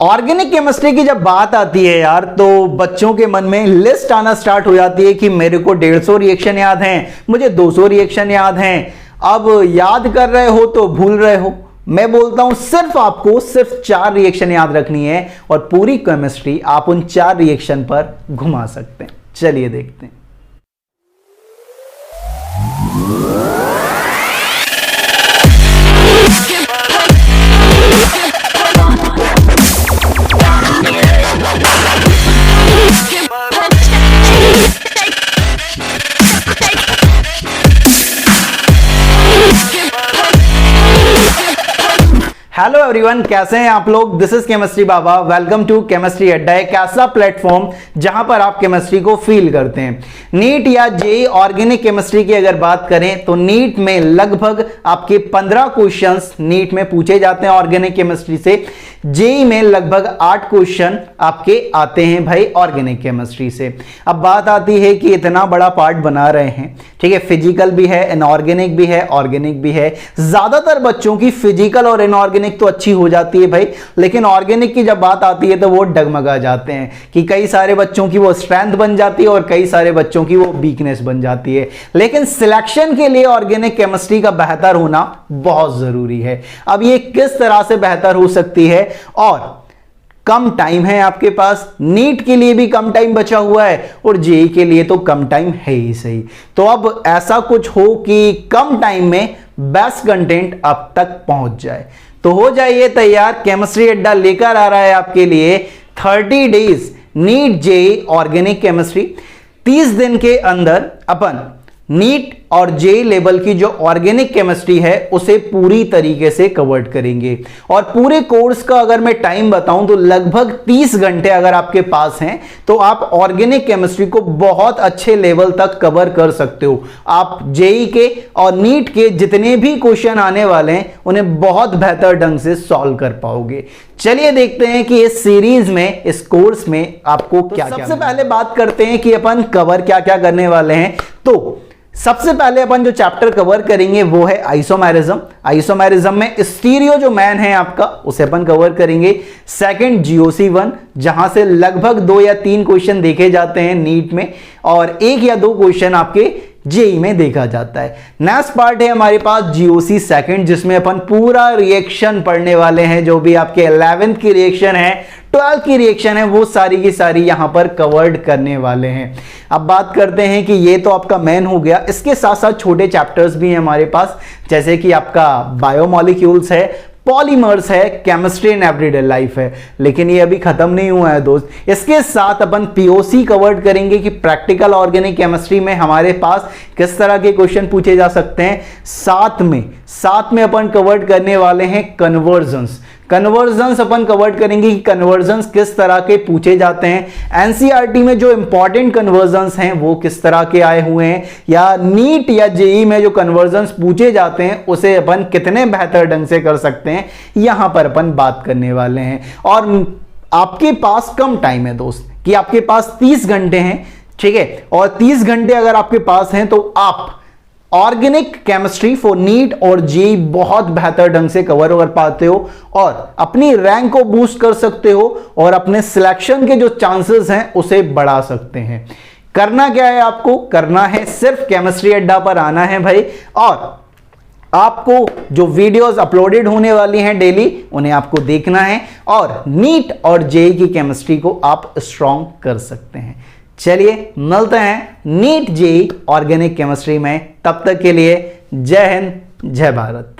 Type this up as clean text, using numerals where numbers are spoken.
Organic chemistry की जब बात आती है यार, तो बच्चों के मन में लिस्ट आना स्टार्ट हो जाती है कि मेरे को 150 रिएक्शन याद हैं, मुझे 200 रिएक्शन याद हैं। अब याद कर रहे हो तो भूल रहे हो। मैं बोलता हूं सिर्फ आपको सिर्फ 4 रिएक्शन याद रखनी है और पूरी केमिस्ट्री आप उन 4 रिएक्शन पर घुमा सकते हैं। चलिए देखते हैं। हेलो एवरीवन, कैसे हैं आप लोग। This is Chemistry Baba. Welcome to Chemistry Adda, एक ऐसा प्लेटफॉर्म जहां पर आप केमिस्ट्री को फील करते हैं। नीट या जेई ऑर्गेनिक केमिस्ट्री की अगर बात करें तो नीट में लगभग आपके 15 क्वेश्चंस नीट में पूछे जाते हैं ऑर्गेनिक केमिस्ट्री से। जेई में लगभग 8 क्वेश्चन आपके आते हैं भाई ऑर्गेनिक केमिस्ट्री से। अब बात आती है कि इतना बड़ा पार्ट बना रहे हैं, ठीक है, फिजिकल भी है, इनऑर्गेनिक भी है, ऑर्गेनिक भी है। ज्यादातर बच्चों की फिजिकल और इनऑर्गेनिक तो अच्छी हो जाती है भाई, लेकिन ऑर्गेनिक की जब बात आती है तो वो डगमगा जाते हैं कि कई सारे बच्चों की वो स्ट्रेंथ बन जाती है और कई सारे बच्चों की वो वीकनेस बन जाती है। लेकिन सिलेक्शन के लिए ऑर्गेनिक केमिस्ट्री का बेहतर होना बहुत जरूरी है। अब ये किस तरह से बेहतर हो सकती है, और कम टाइम है आपके पास, नीट के लिए भी कम टाइम बचा हुआ है और जेई के लिए तो कम टाइम है ही सही। तो अब ऐसा कुछ हो कि कम टाइम में बेस्ट कंटेंट आप तक पहुंच जाए, तो हो जाइए तैयार। केमिस्ट्री अड्डा लेकर आ रहा है आपके लिए 30 days NEET JEE organic chemistry. 30 दिन के अंदर अपन नीट और जेई लेवल की जो ऑर्गेनिक केमिस्ट्री है उसे पूरी तरीके से कवर्ड करेंगे। और पूरे कोर्स का अगर मैं टाइम बताऊं तो लगभग 30 घंटे अगर आपके पास हैं तो आप ऑर्गेनिक केमिस्ट्री को बहुत अच्छे लेवल तक कवर कर सकते हो। आप जेई के और नीट के जितने भी क्वेश्चन आने वाले हैं उन्हें बहुत बेहतर ढंग से सॉल्व कर पाओगे। चलिए देखते हैं कि इस सीरीज में, इस कोर्स में आपको क्या क्या। सबसे पहले बात करते हैं कि अपन कवर क्या क्या करने वाले हैं। तो सबसे पहले अपन जो चैप्टर कवर करेंगे वो है आइसोमेरिज्म। आइसोमेरिज्म में स्टीरियो जो मैन है आपका उसे अपन कवर करेंगे। सेकंड GOC1, जहां से लगभग 2 या 3 क्वेश्चन देखे जाते हैं नीट में और 1 या 2 क्वेश्चन आपके जेई में देखा जाता है। नेक्स्ट पार्ट है हमारे पास GOC सेकंड, जिसमें अपन पूरा रिएक्शन पढ़ने वाले हैं। जो भी आपके 11th की रिएक्शन है, 12th की रिएक्शन है, वो सारी की सारी यहां पर कवर्ड करने वाले हैं। अब बात करते हैं कि ये तो आपका मेन हो गया, इसके साथ साथ छोटे चैप्टर्स भी हैं हमारे पास, जैसे कि आपका बायोमॉलिक्यूल्स है, पॉलीमर्स है, केमिस्ट्री इन एवरीडे लाइफ है। लेकिन ये अभी खत्म नहीं हुआ है दोस्त। इसके साथ अपन POC कवर्ड करेंगे कि प्रैक्टिकल ऑर्गेनिक केमिस्ट्री में हमारे पास किस तरह के क्वेश्चन पूछे जा सकते हैं। साथ में अपन कवर्ड करने वाले हैं कन्वर्जन्स अपन कवर्ड करेंगे कि कन्वर्जन्स किस तरह के पूछे जाते हैं। एनसीईआरटी में जो इंपॉर्टेंट कन्वर्जन्स हैं वो किस तरह के आए हुए हैं, या नीट या जेई में जो कन्वर्जन्स पूछे जाते हैं उसे अपन कितने बेहतर ढंग से कर सकते हैं, यहां पर अपन बात करने वाले हैं। और आपके पास कम टाइम है दोस्त, कि आपके पास 30 घंटे हैं, ठीक है, और 30 घंटे अगर आपके पास हैं तो आप ऑर्गेनिक केमिस्ट्री फॉर नीट और जेई बहुत बेहतर ढंग से कवर कर पाते हो और अपनी रैंक को बूस्ट कर सकते हो और अपने सिलेक्शन के जो चांसेस हैं उसे बढ़ा सकते हैं। करना क्या है आपको, करना है सिर्फ केमिस्ट्री अड्डा पर आना है भाई, और आपको जो वीडियोस अपलोडेड होने वाली हैं डेली उन्हें आपको देखना है और नीट और जेई की केमिस्ट्री को आप स्ट्रॉन्ग कर सकते हैं। चलिए मिलते हैं नीट जेई ऑर्गेनिक केमिस्ट्री में, तब तक के लिए जय हिंद, जय भारत।